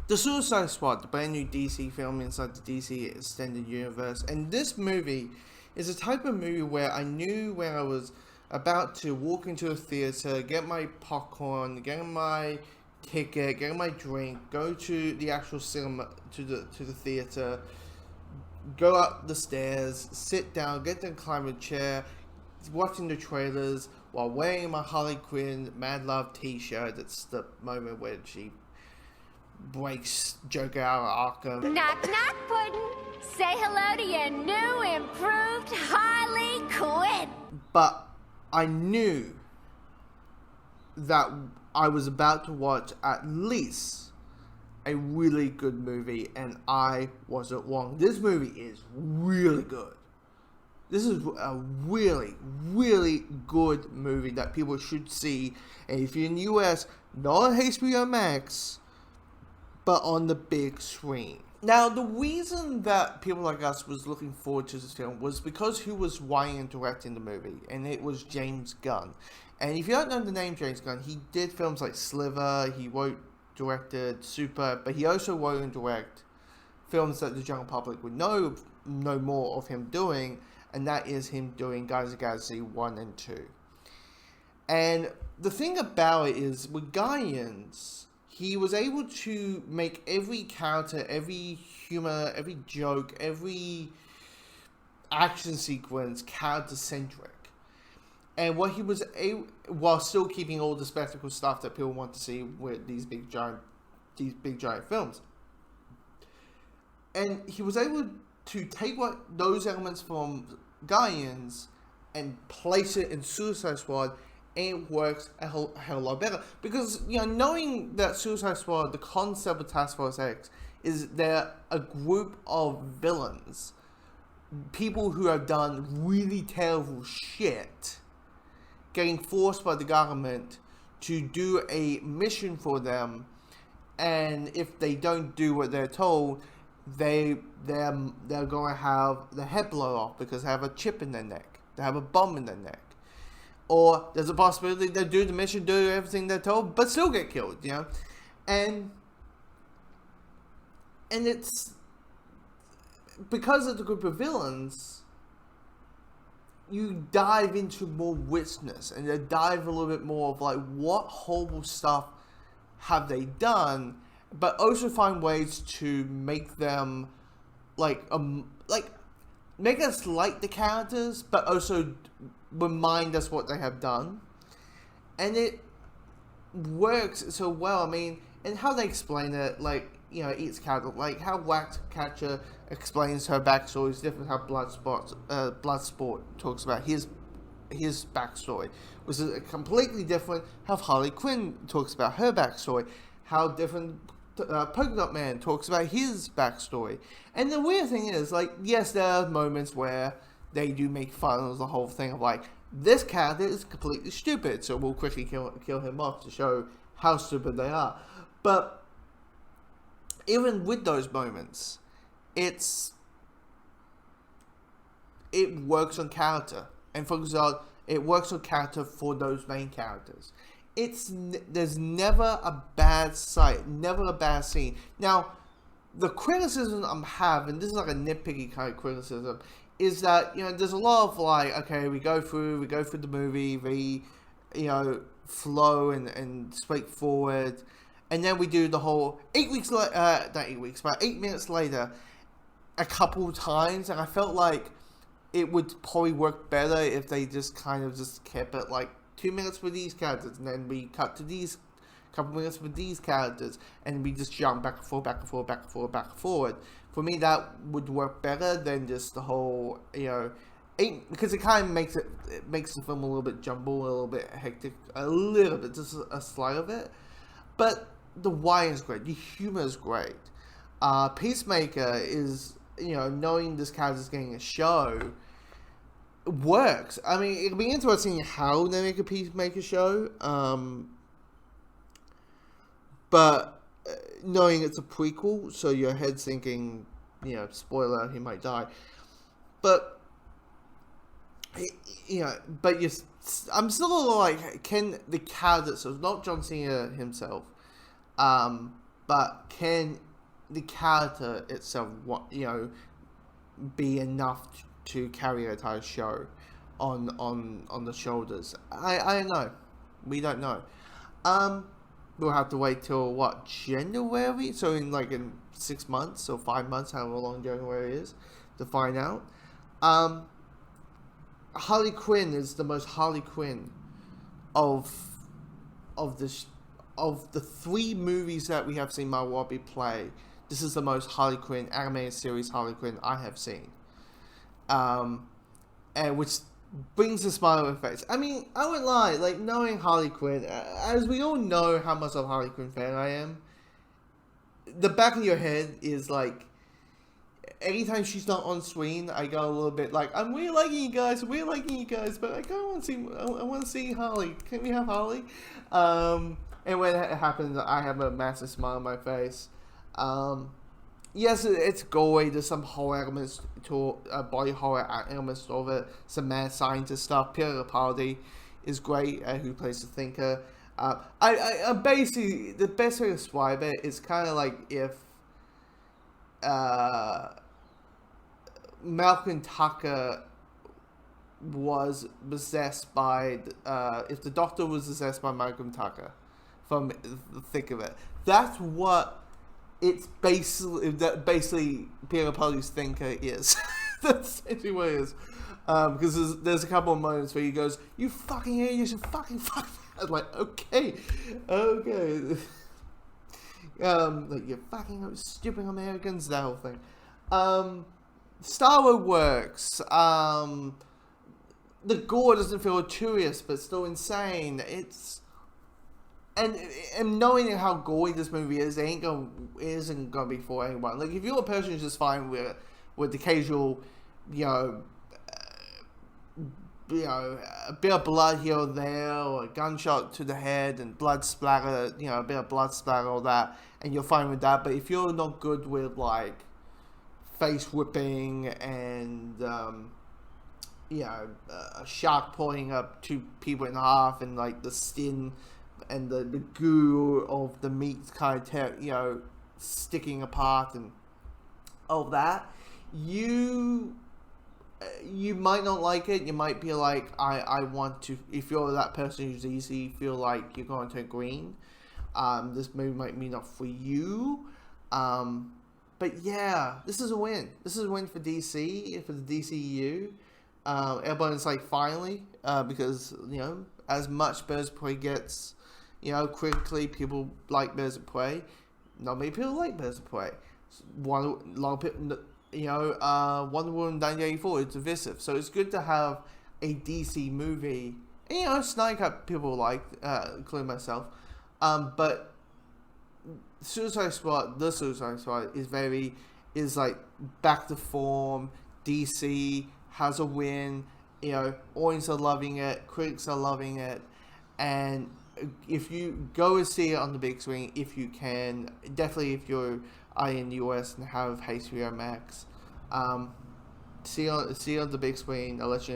The Suicide Squad, the brand new DC film inside the DC Extended Universe, and this movie is a type of movie where I knew when I was about to walk into a theater, get my popcorn, get my ticket, get my drink, go to the actual cinema, to the theater, go up the stairs, sit down, get the climate chair, watching the trailers while wearing my Harley Quinn Mad Love t-shirt. It's the moment where she breaks Joker out of Arkham. Knock, knock, Puddin'. Say hello to your new, improved Harley Quinn. But I knew that I was about to watch at least a really good movie, and I wasn't wrong. This movie is really good. This is a really, really good movie that people should see. And if you're in the US, not on HBO Max, but on the big screen. Now, the reason that people like us was looking forward to this film was because who was writing and directing the movie, and it was James Gunn. And if you don't know the name James Gunn, he did films like Sliver, he wrote, directed Super, but he also wrote and directed films that the general public would know more of him doing, and that is him doing Guardians of the Galaxy 1 and 2. And the thing about it is, with Guardians, he was able to make every character, every humor, every joke, every action sequence character-centric. And what he was able, while still keeping all the spectacle stuff that people want to see with these big giant films. And he was able to take those elements from Guardians and place it in Suicide Squad, and it works a hell of a lot better. Because, you know, knowing that Suicide Squad, the concept of Task Force X, is they're a group of villains. People who have done really terrible shit, getting forced by the government to do a mission for them, and if they don't do what they're told, they're going to have their head blown off because they have a chip in their neck. They have a bomb in their neck. Or there's a possibility they do the mission, do everything they're told, but still get killed, you know? And it's because of the group of villains, you dive into more richness, and you dive a little bit more of like, what horrible stuff have they done, but also find ways to make them make us like the characters, but also remind us what they have done. And it works so well. I mean, and how they explain it, like, you know, each character, like how Waxcatcher explains her backstory is different. How Bloodsport talks about his backstory, which is completely different. How Harley Quinn talks about her backstory. How different Polka Dot Man talks about his backstory. And the weird thing is, like, yes, there are moments where they do make fun of the whole thing of like, this character is completely stupid, so we'll quickly kill him off to show how stupid they are. But even with those moments, it works on character, and focuses on it works on character for those main characters. There's never a bad sight, never a bad scene. Now, the criticism I'm having, this is like a nitpicky kind of criticism, is that, you know, there's a lot of like, okay, we go through the movie, very, you know, flow and straightforward, and then we do the whole 8 weeks later, not 8 weeks, but 8 minutes later, a couple times, and I felt like it would probably work better if they just kind of just kept it like 2 minutes with these characters, and then we cut to these couple minutes with these characters, and we just jump back and forth, back and forth, back and forth, back and forward. For me, that would work better than just the whole, you know, because it kind of makes the film a little bit jumbled, a little bit hectic, a little bit, just a slight of it. But the writing is great, the humor is great. Peacemaker is, you know, knowing this character is getting a show works. I mean, it'll be interesting how they make a Peacemaker show. But knowing it's a prequel, so your head's thinking, you know, spoiler, he might die. But, you know, I'm still like, can the character, so not John Cena himself, but can the character itself, be enough to carry an entire show on the shoulders? I don't know. We don't know. We'll have to wait till January? So in 6 months or 5 months, however long January is, to find out. Harley Quinn is the most Harley Quinn of the 3 movies that we have seen Margot Robbie play. This is the most Harley Quinn animated series Harley Quinn I have seen. And which brings a smile on my face. I mean, I wouldn't lie, knowing Harley Quinn, as we all know how much of a Harley Quinn fan I am, the back of your head is anytime she's not on screen, I go a little bit I'm really liking you guys, but I kind of want to see, I want to see Harley. Can we have Harley? And when it happens, I have a massive smile on my face. Yes, it's gory. There's some horror elements to body horror elements of it. Some mad scientist stuff. Peter Capaldi is great, who plays the Thinker. I basically, the best way to describe it is kind of like if Malcolm Tucker was possessed by, if the Doctor was possessed by Malcolm Tucker, from the thick of it. That's what it's basically Peter Capaldi's Thinker is. That's essentially what it is. Because there's a couple of moments where he goes, "You fucking idiots, you fucking." I'm like, okay. You fucking stupid Americans, that whole thing. Star Wars works. The gore doesn't feel gratuitous, but still insane. And knowing how gory this movie is, it isn't gonna be for anyone. If you're a person who's just fine with the casual, a bit of blood here or there, or a gunshot to the head and blood splatter, a bit of blood splatter, all that, and you're fine with that. But if you're not good with face whipping and a shark pulling up 2 people in half and the skin and the goo of the meat kind of sticking apart and all that, you might not like it. You might be I want to. If you're that person who's easy, feel like you're going to green, this movie might be not for you. But yeah, this is a win. This is a win for DC, for the DCU. Everyone's finally, because as much Birds of Prey gets, critically, people like Birds of Prey. Not many people like Birds of Prey. Wonder Woman 1984 is divisive, so it's good to have a DC movie. And, Snyder Cut people like, including myself. But Suicide Squad is back to form. DC has a win. Audience are loving it, critics are loving it, and if you go and see it on the big screen, if you can, definitely if you're in the US and have HBO Max, see it on the big screen. I'll let you know.